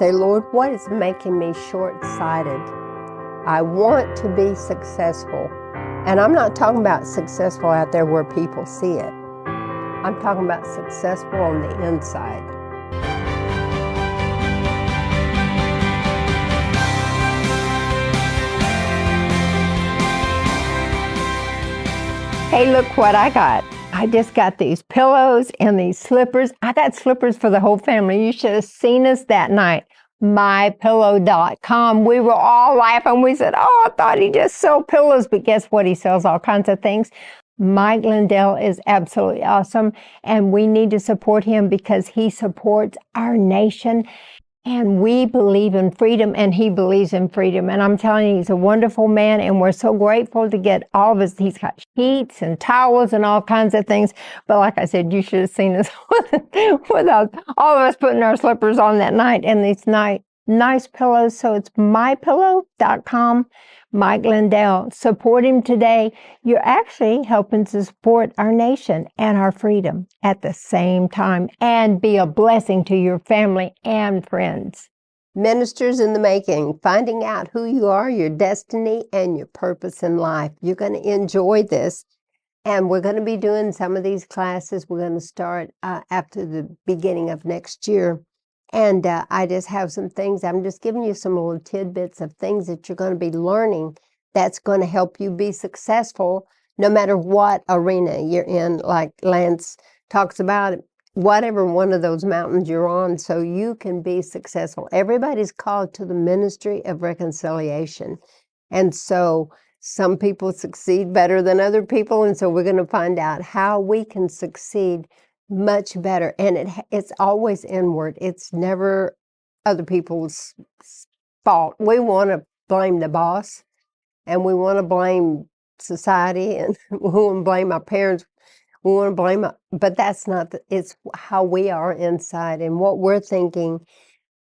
Say, Lord, what is making me short-sighted? I want to be successful. And I'm not talking about successful out there where people see it. I'm talking about successful on the inside. Hey, look what I got. I just got these pillows and these slippers. I got slippers for the whole family. You should have seen us that night. MyPillow.com. We were all laughing. We said, oh, I thought he just sold pillows, but guess what? He sells all kinds of things. Mike Lindell is absolutely awesome, and we need to support him because he supports our nation. And we believe in freedom, and he believes in freedom. And I'm telling you, he's a wonderful man, and we're so grateful to get all of his. He's got sheets and towels and all kinds of things. But like I said, you should have seen us with us, all of us putting our slippers on that night and these nice pillows. So it's MyPillow.com. Mike Lindell. Support him today. You're actually helping to support our nation and our freedom at the same time and be a blessing to your family and friends. Ministers in the making, finding out who you are, your destiny, and your purpose in life. You're going to enjoy this. And we're going to be doing some of these classes. We're going to start after the beginning of next year. And I just have some things. I'm just giving you some little tidbits of things that you're going to be learning that's going to help you be successful no matter what arena you're in, like Lance talks about, whatever one of those mountains you're on, so you can be successful. Everybody's called to the ministry of reconciliation. And so some people succeed better than other people. And so we're going to find out how we can succeed much better. And it's always inward. It's never other people's fault. We want to blame the boss, and we want to blame society, and we want to blame our parents. We want to blame, but that's not, it's how we are inside and what we're thinking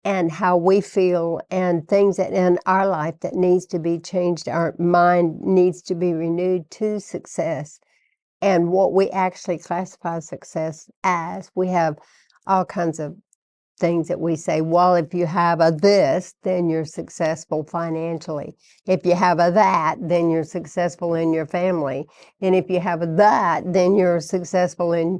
and how we feel and things that in our life that needs to be changed. Our mind needs to be renewed to success. And what we actually classify success as, we have all kinds of things that we say, well, if you have a this, then you're successful financially. If you have a that, then you're successful in your family. And if you have a that, then you're successful in,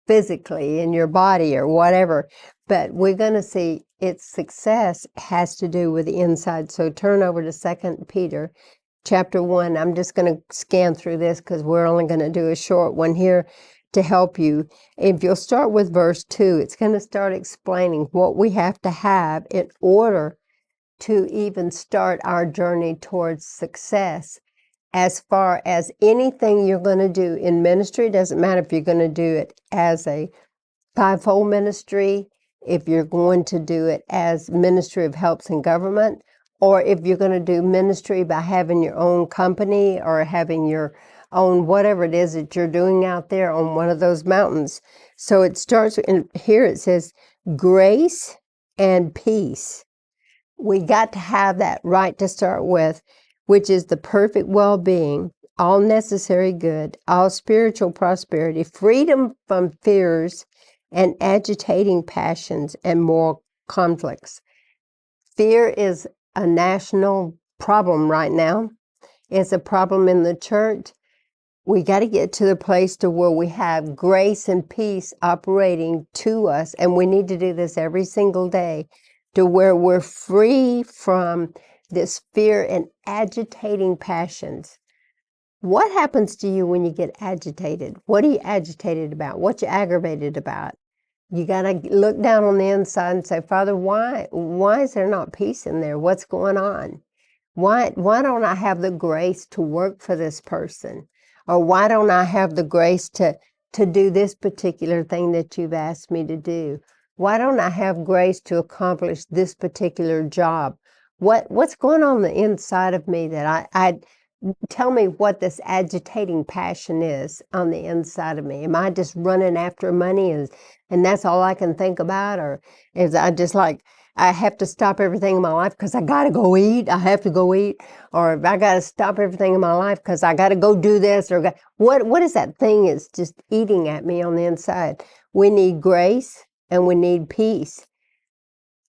physically in your body or whatever. But we're going to see its success has to do with the inside. So turn over to 2 Peter. Chapter 1, I'm just going to scan through this because we're only going to do a short one here to help you. If you'll start with verse 2, it's going to start explaining what we have to have in order to even start our journey towards success. As far as anything you're going to do in ministry, it doesn't matter if you're going to do it as a fivefold ministry, if you're going to do it as ministry of helps in government, or if you're going to do ministry by having your own company or having your own whatever it is that you're doing out there on one of those mountains. So it starts, and here it says, grace and peace. We got to have that right to start with, which is the perfect well-being, all necessary good, all spiritual prosperity, freedom from fears and agitating passions and moral conflicts. Fear is a national problem right now. It's a problem in the church. We got to get to the place to where we have grace and peace operating to us, and we need to do this every single day, to where we're free from this fear and agitating passions. What happens to you when you get agitated? What are you agitated about? What you aggravated about? You got to look down on the inside and say, Father, why is there not peace in there? What's going on? Why don't I have the grace to work for this person? Or why don't I have the grace to do this particular thing that you've asked me to do? Why don't I have grace to accomplish this particular job? What's going on the inside of me that I tell me what this agitating passion is on the inside of me. Am I just running after money and that's all I can think about? Or is I just like, I have to stop everything in my life because I got to go eat. I have to go eat. Or if I got to stop everything in my life because I got to go do this. Or what is that thing is just eating at me on the inside? We need grace and we need peace.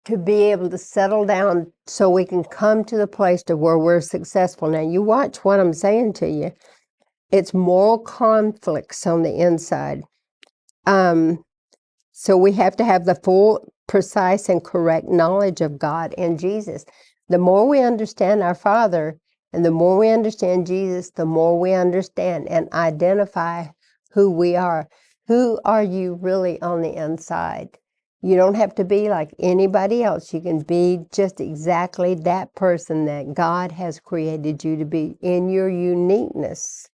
to be able to settle down so we can come to the place to where we're successful. Now, you watch what I'm saying to you. It's moral conflicts on the inside. So we have to have the full, precise, and correct knowledge of God and Jesus. The more we understand our Father and the more we understand Jesus, the more we understand and identify who we are. Who are you really on the inside? You don't have to be like anybody else. You can be just exactly that person that God has created you to be in your uniqueness.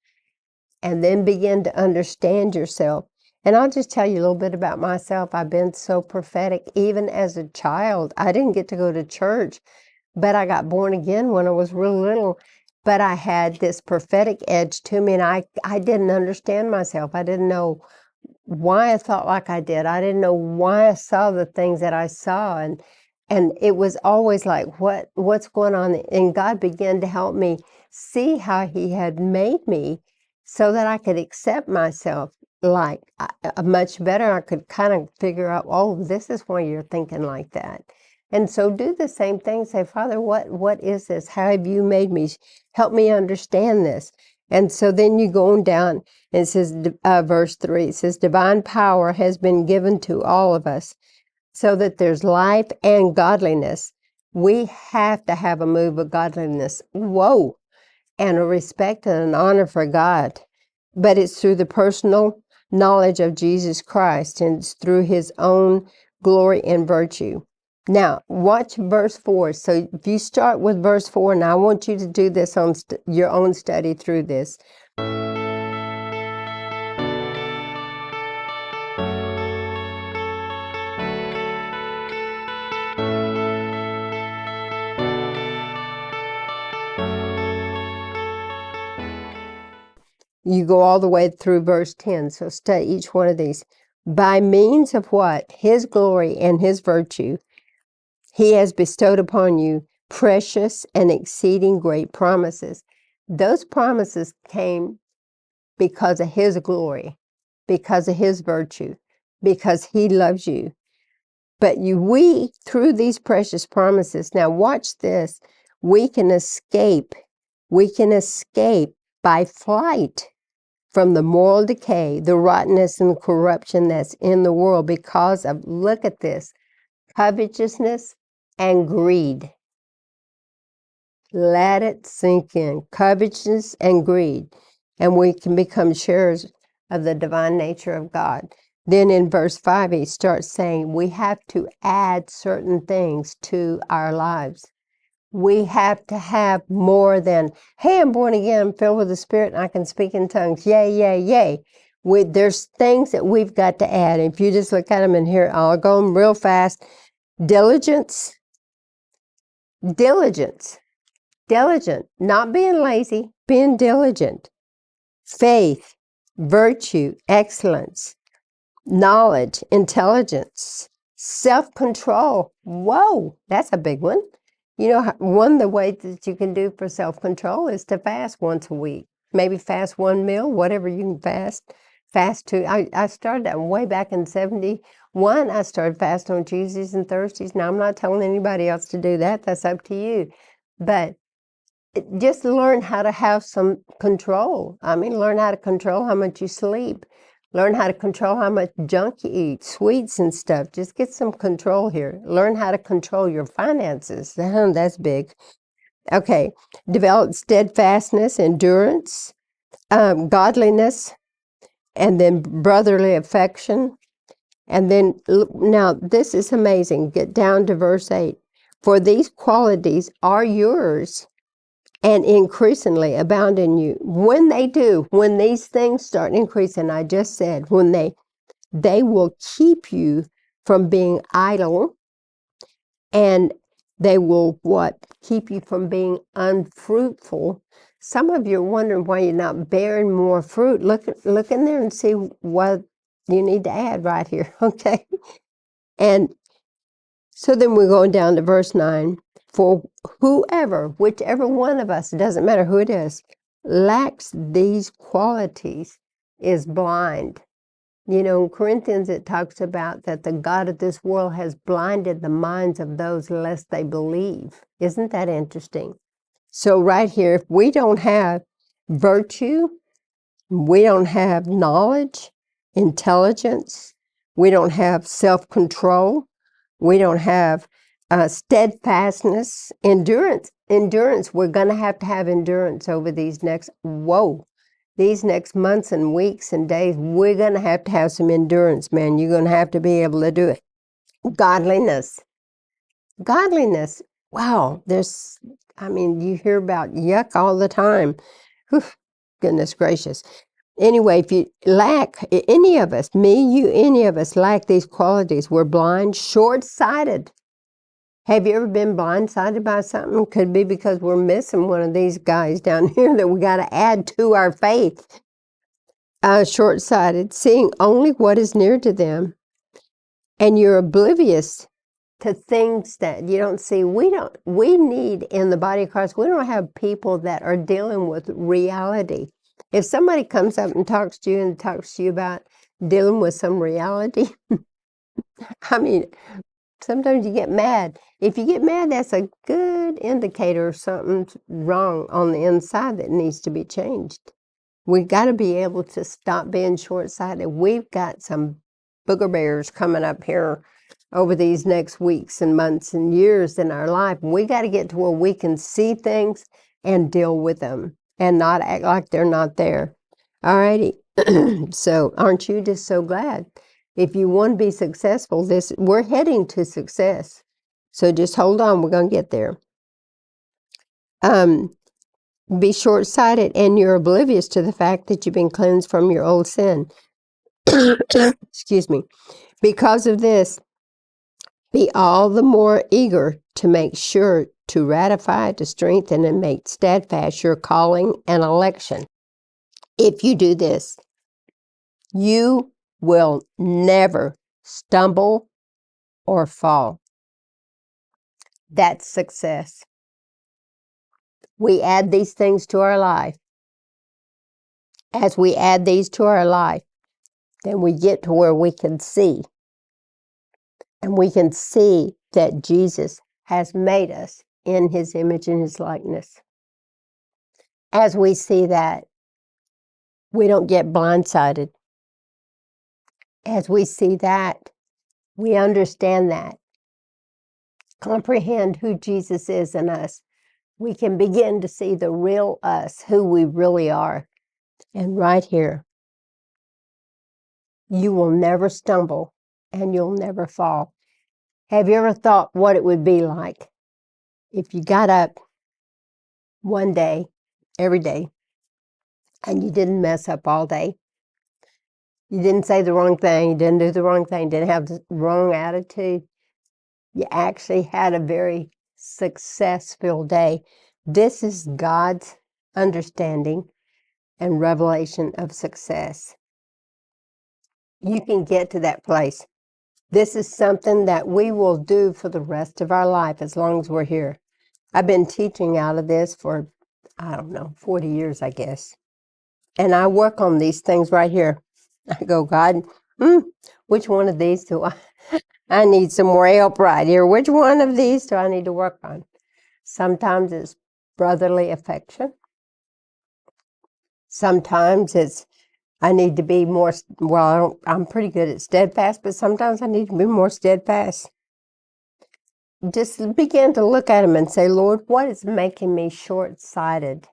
And then begin to understand yourself. And I'll just tell you a little bit about myself. I've been so prophetic. Even as a child, I didn't get to go to church, but I got born again when I was real little. But I had this prophetic edge to me, and I didn't understand myself. I didn't know why I thought like I did. I didn't know why I saw the things that I saw. And it was always like, what's going on? And God began to help me see how He had made me so that I could accept myself like much better. I could kind of figure out, oh, this is why you're thinking like that. And so do the same thing. Say, Father, what is this? How have you made me? Help me understand this. And so then you go on down and it says, verse 3, it says, divine power has been given to all of us so that there's life and godliness. We have to have a move of godliness. Whoa. And a respect and an honor for God. But it's through the personal knowledge of Jesus Christ, and it's through His own glory and virtue. Now, watch verse 4. So if you start with verse 4, and I want you to do this on your own study through this. You go all the way through verse 10. So study each one of these. By means of what? His glory and His virtue, He has bestowed upon you precious and exceeding great promises. Those promises came because of His glory, because of His virtue, because He loves you. But we, through these precious promises, now watch this, we can escape by flight from the moral decay, the rottenness and corruption that's in the world because of, look at this, covetousness and greed. Let it sink in. Covetousness and greed. And we can become sharers of the divine nature of God. Then in verse 5, he starts saying we have to add certain things to our lives. We have to have more than, hey, I'm born again, I'm filled with the Spirit, and I can speak in tongues. Yay, yay, yay. There's things that we've got to add. If you just look at them in here, I'll go real fast. Diligence. Diligent, not being lazy, being diligent. Faith, virtue, excellence, knowledge, intelligence, self-control. Whoa, that's a big one. You know, one of the ways that you can do for self-control is to fast once a week. Maybe fast one meal, whatever you can fast. Fast two. I started that way back in 71. I started fasting on Tuesdays and Thursdays. Now, I'm not telling anybody else to do that. That's up to you. But just learn how to have some control. I mean, learn how to control how much you sleep. Learn how to control how much junk you eat, sweets and stuff. Just get some control here. Learn how to control your finances. That's big. Okay. Develop steadfastness, endurance, godliness, and then brotherly affection. And then, now this is amazing. Get down to verse 8. For these qualities are yours and increasingly abound in you. When they do, when these things start increasing, I just said, when they will keep you from being idle, and they will keep you from being unfruitful. Some of you are wondering why you're not bearing more fruit. Look in there and see what you need to add right here, okay? And so then we're going down to verse 9. For whichever one of us, it doesn't matter who it is, lacks these qualities is blind. You know, in Corinthians, it talks about that the God of this world has blinded the minds of those lest they believe. Isn't that interesting? So right here, if we don't have virtue, we don't have knowledge, intelligence, we don't have self-control, we don't have steadfastness, endurance. We're going to have endurance over these next months and weeks and days. We're going to have some endurance, man. You're going to have to be able to do it. Godliness. Wow, you hear about yuck all the time. Whew, goodness gracious. Anyway, if you lack, any of us, me, you, any of us lack these qualities. We're blind, short-sighted. Have you ever been blindsided by something? Could be because we're missing one of these guys down here that we got to add to our faith. Short-sighted, seeing only what is near to them. And you're oblivious to things that you don't see. We need in the body of Christ, we don't have people that are dealing with reality. If somebody comes up and talks to you about dealing with some reality, sometimes you get mad. If you get mad, that's a good indicator something's wrong on the inside that needs to be changed. We got to be able to stop being short-sighted. We've got some booger bears coming up here over these next weeks and months and years in our life. We got to get to where we can see things and deal with them and not act like they're not there. All righty. So aren't you just so glad? If you want to be successful, we're heading to success. So just hold on. We're going to get there. Be short-sighted, and you're oblivious to the fact that you've been cleansed from your old sin. Excuse me. Because of this, be all the more eager to make sure to ratify, to strengthen, and make steadfast your calling and election. If you do this, you will never stumble or fall. That's success. We add these things to our life. As we add these to our life, then we get to where we can see. And we can see that Jesus has made us in his image and his likeness. As we see that, we don't get blindsided. As we see that, we understand that, comprehend who Jesus is in us. We can begin to see the real us, who we really are. And right here, you will never stumble and you'll never fall. Have you ever thought what it would be like if you got up one day, every day, and you didn't mess up all day? You didn't say the wrong thing, you didn't do the wrong thing, didn't have the wrong attitude. You actually had a very success-filled day. This is God's understanding and revelation of success. You can get to that place. This is something that we will do for the rest of our life as long as we're here. I've been teaching out of this for, 40 years, I guess. And I work on these things right here. I go, God, which one of these do I need some more help right here. Which one of these do I need to work on? Sometimes it's brotherly affection. Sometimes it's, I need to be more, I'm pretty good at steadfast, but sometimes I need to be more steadfast. Just begin to look at them and say, Lord, what is making me short-sighted?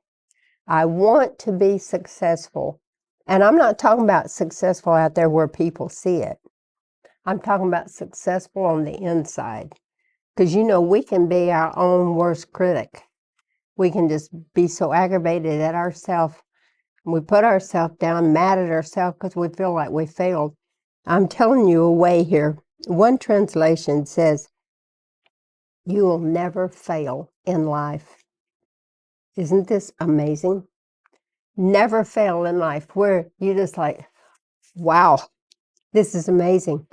I want to be successful. And I'm not talking about successful out there where people see it. I'm talking about successful on the inside. Because, we can be our own worst critic. We can just be so aggravated at ourselves. We put ourselves down, mad at ourselves because we feel like we failed. I'm telling you a way here. One translation says, you will never fail in life. Isn't this amazing? Never fail in life, where you're just like, wow, this is amazing.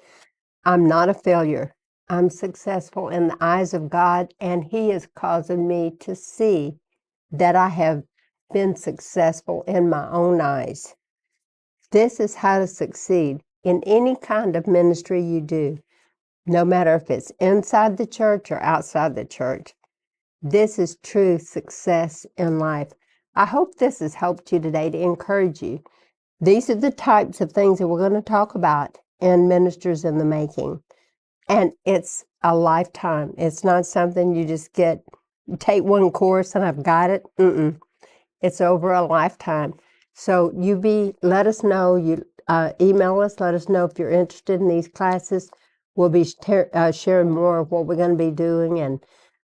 I'm not a failure. I'm successful in the eyes of God, and he is causing me to see that I have been successful in my own eyes. This is how to succeed. in any kind of ministry you do, no matter if it's inside the church or outside the church. This is true success in life. I hope this has helped you today to encourage you. These are the types of things that we're going to talk about in Ministers in the Making. And it's a lifetime. It's not something you just take one course and I've got it. It's over a lifetime. So let us know, email us, let us know if you're interested in these classes. We'll be sharing more of what we're going to be doing and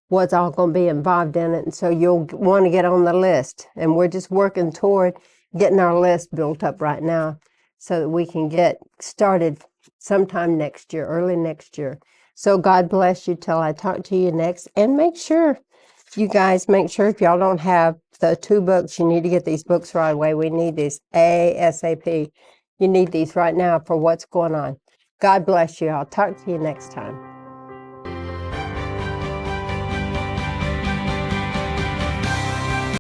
what's all going to be involved in it. And so you'll want to get on the list. And we're just working toward getting our list built up right now so that we can get started sometime next year, early next year. So God bless you till I talk to you next. And make sure if y'all don't have the 2 books, you need to get these books right away. We need these ASAP. You need these right now for what's going on. God bless you. I'll talk to you next time.